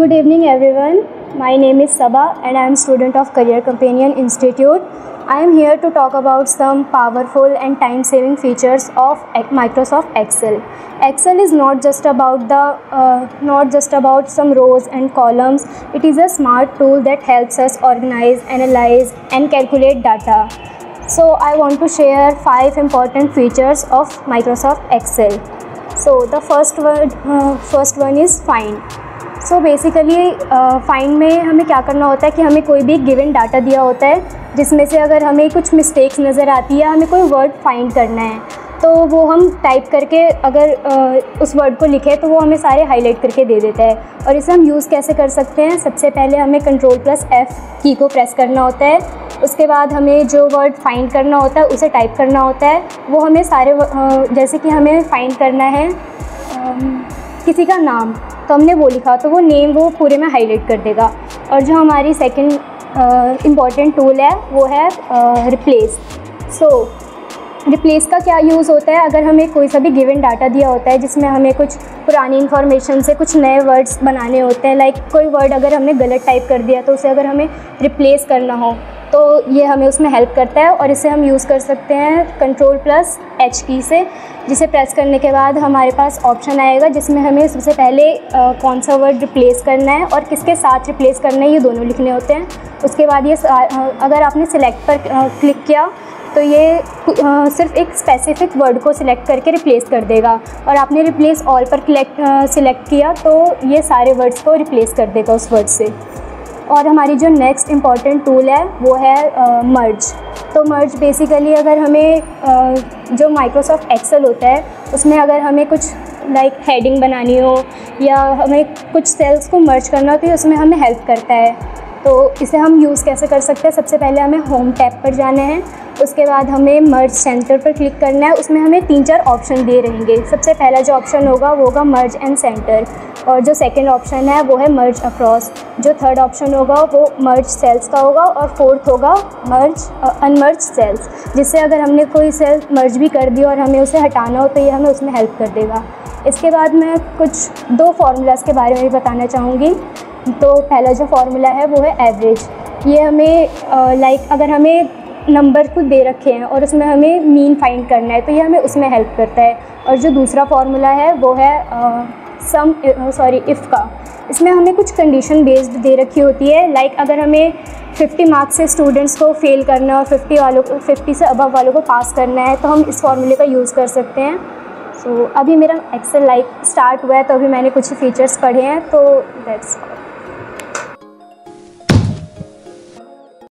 Good evening everyone. My name is Sabah and I am student of Career Companion Institute. I am here to talk about some powerful and time-saving features of Microsoft Excel. Excel is not just about some rows and columns. It is a smart tool that helps us organize, analyze and calculate data. So I want to share 5 important features of Microsoft Excel. So the first one is find. So basically find में हमें क्या करना होता है कि हमें कोई भी गिवन डाटा दिया होता है जिसमें से अगर हमें कुछ मिस्टेक्स नज़र आती है, हमें कोई वर्ड फाइंड करना है तो वो हम टाइप करके अगर उस वर्ड को लिखें तो वो हमें सारे हाईलाइट करके दे देता है। और इसे हम यूज़ कैसे कर सकते हैं, सबसे पहले हमें Ctrl+F की को प्रेस करना होता है। उसके बाद हमें जो वर्ड फाइंड करना होता है उसे टाइप करना होता है। वो हमें सारे जैसे कि हमें फाइंड करना है किसी का नाम, तो हमने वो लिखा तो वो नेम वो पूरे में हाईलाइट कर देगा। और जो हमारी सेकंड इम्पॉर्टेंट टूल है वो है रिप्लेस। सो रिप्लेस का क्या यूज़ होता है, अगर हमें कोई सा भी गिवन डाटा दिया होता है जिसमें हमें कुछ पुरानी इन्फॉर्मेशन से कुछ नए वर्ड्स बनाने होते हैं, लाइक कोई वर्ड अगर हमने गलत टाइप कर दिया तो उसे अगर हमें रिप्लेस करना हो तो ये हमें उसमें हेल्प करता है। और इसे हम यूज़ कर सकते हैं Ctrl+H की से, जिसे प्रेस करने के बाद हमारे पास ऑप्शन आएगा जिसमें हमें सबसे पहले कौन सा वर्ड रिप्लेस करना है और किसके साथ रिप्लेस करना है, ये दोनों लिखने होते हैं। उसके बाद ये अगर आपने सिलेक्ट पर क्लिक किया तो ये सिर्फ एक स्पेसिफिक वर्ड को सिलेक्ट करके रिप्लेस कर देगा, और आपने रिप्लेस ऑल पर सिलेक्ट किया तो ये सारे वर्ड्स को रिप्लेस कर देगा उस वर्ड से। और हमारी जो नेक्स्ट इम्पॉर्टेंट टूल है वो है मर्ज। तो मर्ज बेसिकली अगर हमें जो माइक्रोसॉफ्ट एक्सेल होता है उसमें अगर हमें कुछ लाइक हेडिंग बनानी हो या हमें कुछ सेल्स को मर्ज करना हो तो उसमें हमें हेल्प करता है। तो इसे हम यूज़ कैसे कर सकते हैं, सबसे पहले हमें होम टैब पर जाना है। उसके बाद हमें मर्ज सेंटर पर क्लिक करना है। उसमें हमें 3-4 ऑप्शन दे रहेंगे। सबसे पहला जो ऑप्शन होगा वो होगा मर्ज एंड सेंटर, और जो सेकंड ऑप्शन है वो है मर्ज अक्रॉस, जो थर्ड ऑप्शन होगा वो मर्ज सेल्स का होगा, और फोर्थ होगा मर्ज अनमर्ज सेल्स, जिससे अगर हमने कोई सेल मर्ज भी कर दी और हमें उसे हटाना हो तो ये हमें उसमें हेल्प कर देगा। इसके बाद मैं कुछ 2 फार्मूलाज़ के बारे में भी बताना चाहूँगी। तो पहला जो फार्मूला है वो है एवरेज। ये हमें लाइक अगर हमें नंबर कुछ दे रखे हैं और उसमें हमें मीन फाइंड करना है तो ये हमें उसमें हेल्प करता है। और जो दूसरा फार्मूला है वो है इफ़ का। इसमें हमें कुछ कंडीशन बेस्ड दे रखी होती है, लाइक अगर हमें 50 मार्क्स से स्टूडेंट्स को फेल करना और 50 से अबव वालों को पास करना है तो हम इस फार्मूले का यूज़ कर सकते हैं। सो अभी मेरा एक्सेल स्टार्ट हुआ है तो अभी मैंने कुछ फीचर्स पढ़े हैं, तो दैट्स